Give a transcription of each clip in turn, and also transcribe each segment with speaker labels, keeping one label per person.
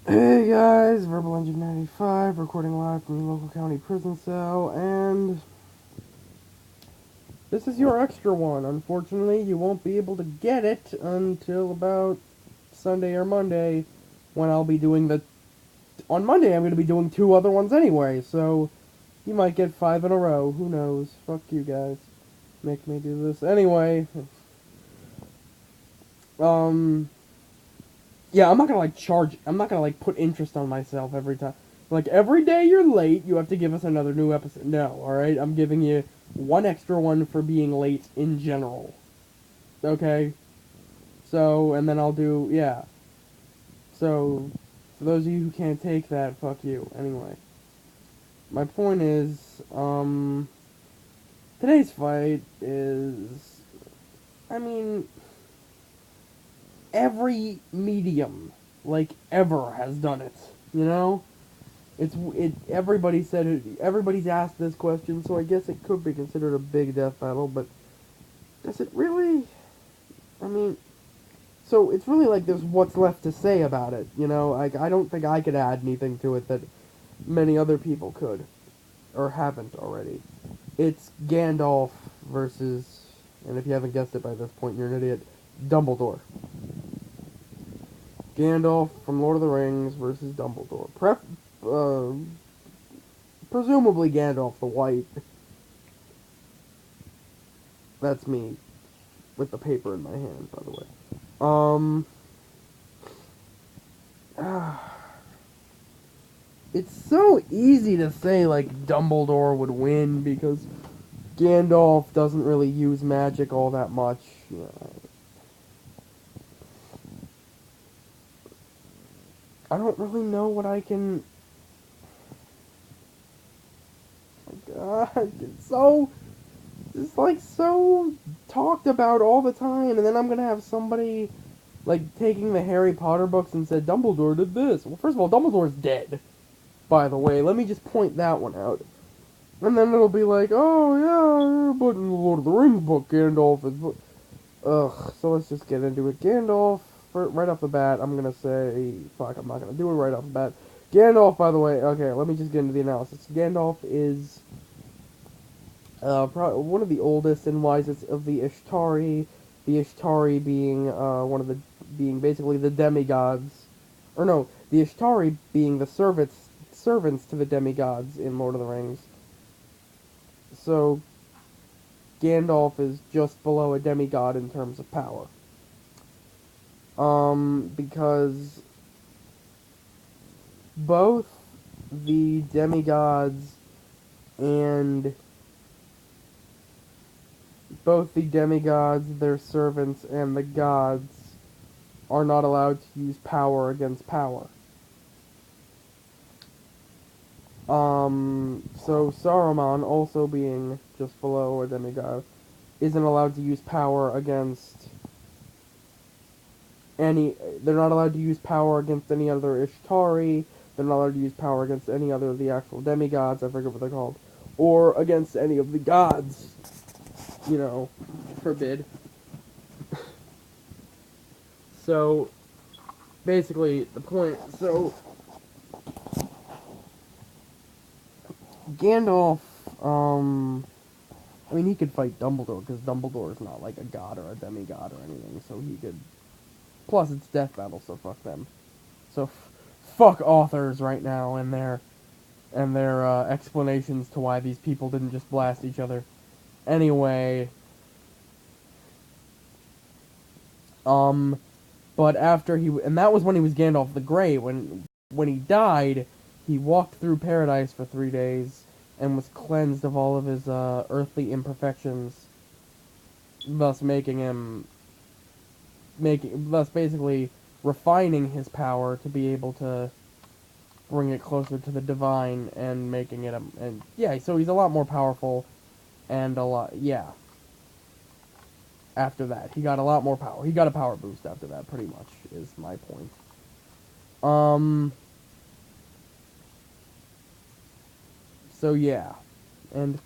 Speaker 1: Hey guys, Verbal Engine 95, recording live from the local county prison cell, and this is your extra one. Unfortunately, you won't be able to get it until about Sunday or Monday, when I'll be doing the... On Monday, I'm going to be doing two other ones anyway, so you might get 5 in a row. Who knows? Fuck you guys. Make me do this. Anyway, um... yeah, I'm not gonna like charge. I'm not gonna like put interest on myself every time. Like every day you're late, you have to give us another new episode. No, all right. I'm giving you one extra one for being late in general. Okay. So and then I'll do yeah. So for those of you who can't take that, fuck you. Anyway, my point is, today's fight is, I mean, every medium like ever has done it. You know. Everybody said it. Everybody's asked this question, so I guess it could be considered a big death battle. But does it really? I mean, so it's really like there's what's left to say about it. You know, like I don't think I could add anything to it that many other people could or haven't already. It's Gandalf versus, and if you haven't guessed it by this point, you're an idiot. Dumbledore. Gandalf from Lord of the Rings versus Dumbledore. Uh, Presumably Gandalf the White. That's me with the paper in my hand, by the way. Um, it's so easy to say like Dumbledore would win because Gandalf doesn't really use magic all that much. I don't really know what I can. God, it's like so talked about all the time, and then I'm gonna have somebody like taking the Harry Potter books and said Dumbledore did this. Well, first of all, Dumbledore's dead. By the way, let me just point that one out. And then it'll be like, oh yeah, but in the Lord of the Rings book, Gandalf is. Ugh. So let's just get into it. Gandalf, right off the bat, I'm gonna say, fuck, I'm not gonna do it right off the bat. Gandalf, by the way, okay, let me just get into the analysis. Gandalf is one of the oldest and wisest of the Ishtari. The Ishtari being being basically the demigods, or no, the Ishtari being the servants to the demigods in Lord of the Rings. So Gandalf is just below a demigod in terms of power. Because both the demigods and their servants, and the gods are not allowed to use power against power. So Saruman, also being just below a demigod, isn't allowed to use power against any. They're not allowed to use power against any other Ishtari. They're not allowed to use power against any other of the actual demigods. I forget what they're called, or against any of the gods. You know, forbid. So basically, the point. So Gandalf, I mean, he could fight Dumbledore because Dumbledore is not like a god or a demigod or anything, so he could. Plus, it's death battle, so fuck them. So fuck authors right now and their explanations to why these people didn't just blast each other. Anyway, um, but after and that was when he was Gandalf the Grey. When he died, he walked through paradise for 3 days and was cleansed of all of his earthly imperfections, thus thus basically refining his power to be able to bring it closer to the divine and making it and yeah, so he's a lot more powerful and a lot yeah. After that, he got a lot more power. He got a power boost after that, pretty much is my point. Um. So yeah, and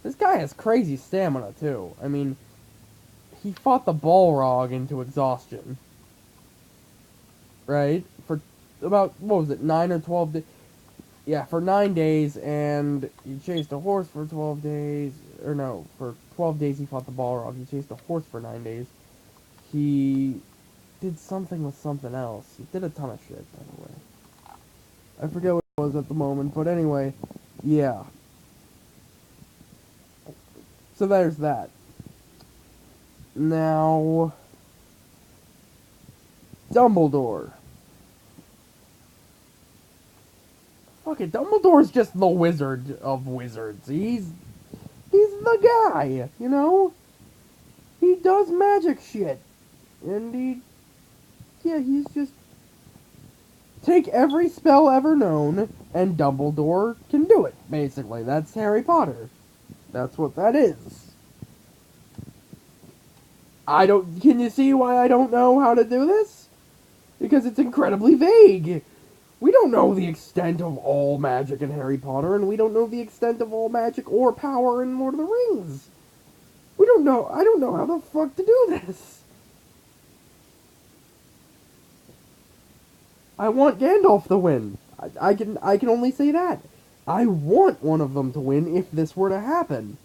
Speaker 1: this guy has crazy stamina too. I mean, he fought the Balrog into exhaustion, right? For about, what was it, 9 or 12 days? Yeah, for 9 days, and he chased a horse for 12 days. Or no, for 12 days he fought the Balrog. He chased a horse for 9 days. He did something with something else. He did a ton of shit, by the way. I forget what it was at the moment, but anyway, yeah. So there's that. Now, Dumbledore. Fuck it, Dumbledore's just the wizard of wizards. He's the guy, you know? He does magic shit. And he's just take every spell ever known, and Dumbledore can do it, basically. That's Harry Potter. That's what that is. Can you see why I don't know how to do this? Because it's incredibly vague. We don't know the extent of all magic in Harry Potter, and we don't know the extent of all magic or power in Lord of the Rings. I don't know how the fuck to do this. I want Gandalf to win. I can only say that. I want one of them to win if this were to happen.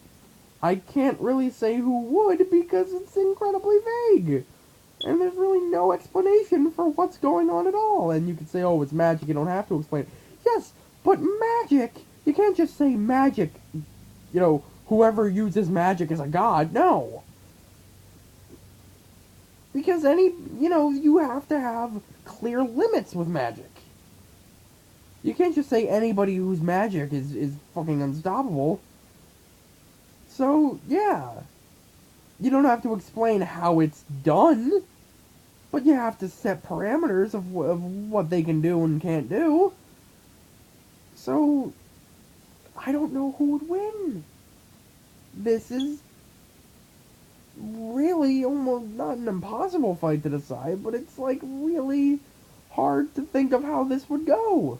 Speaker 1: I can't really say who would because it's incredibly vague. And there's really no explanation for what's going on at all. And you could say, oh, it's magic, you don't have to explain it. Yes, but magic! You can't just say magic, whoever uses magic is a god. No. Because you have to have clear limits with magic. You can't just say anybody whose magic is fucking unstoppable. So, yeah. You don't have to explain how it's done, but you have to set parameters of what they can do and can't do. So, I don't know who would win. This is really almost not an impossible fight to decide, but it's like really hard to think of how this would go.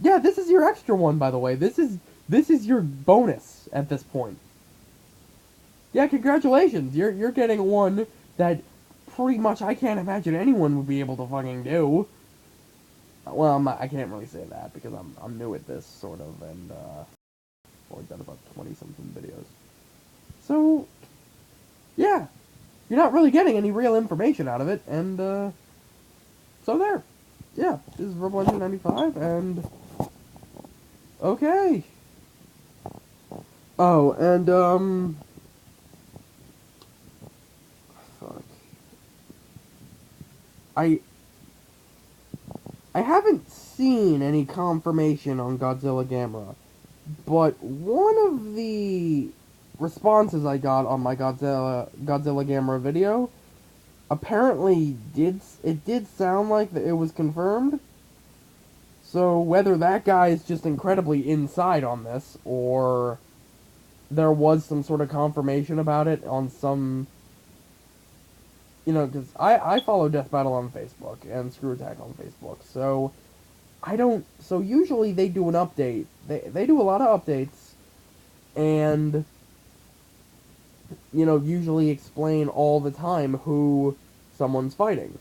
Speaker 1: Yeah, this is your extra one, by the way. This is your bonus at this point. Yeah, congratulations. You're getting one that pretty much I can't imagine anyone would be able to fucking do. Well, I can't really say that because I'm new at this sort of, and I've only done about 20-something videos. So, yeah, you're not really getting any real information out of it, and so there. Yeah, this is Rebel Engine 95, and okay. Oh, and fuck. I haven't seen any confirmation on Godzilla Gamera, but one of the responses I got on my Godzilla Gamera video apparently did sound like that it was confirmed. So whether that guy is just incredibly inside on this, or there was some sort of confirmation about it on some, because I follow Death Battle on Facebook and Screw Attack on Facebook, so so usually they do an update. They do a lot of updates, and usually explain all the time who someone's fighting.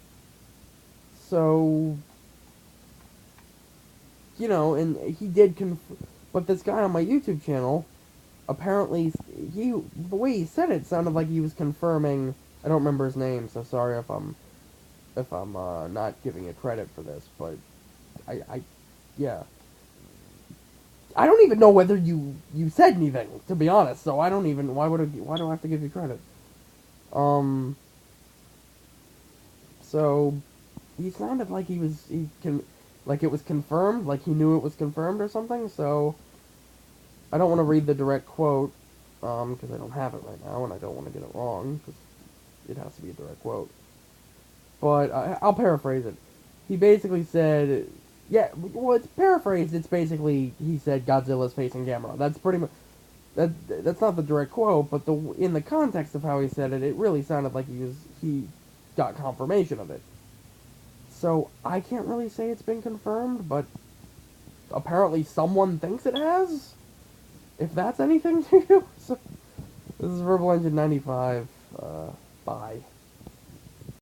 Speaker 1: So, and he did but this guy on my YouTube channel, apparently, the way he said it sounded like he was confirming. I don't remember his name, so sorry if I'm not giving it credit for this, but yeah. I don't even know whether you said anything, to be honest. So why do I have to give you credit? So he sounded like like it was confirmed, like he knew it was confirmed or something. So I don't want to read the direct quote, because I don't have it right now, and I don't want to get it wrong, because it has to be a direct quote. But I'll paraphrase it. He basically said, yeah, well, it's paraphrased. It's basically, he said Godzilla's facing Gamera. That's pretty much, that's not the direct quote, but in the context of how he said it, it really sounded like he got confirmation of it. So I can't really say it's been confirmed, but apparently someone thinks it has. If that's anything to you. So, this is Rebel Engine 95. Bye.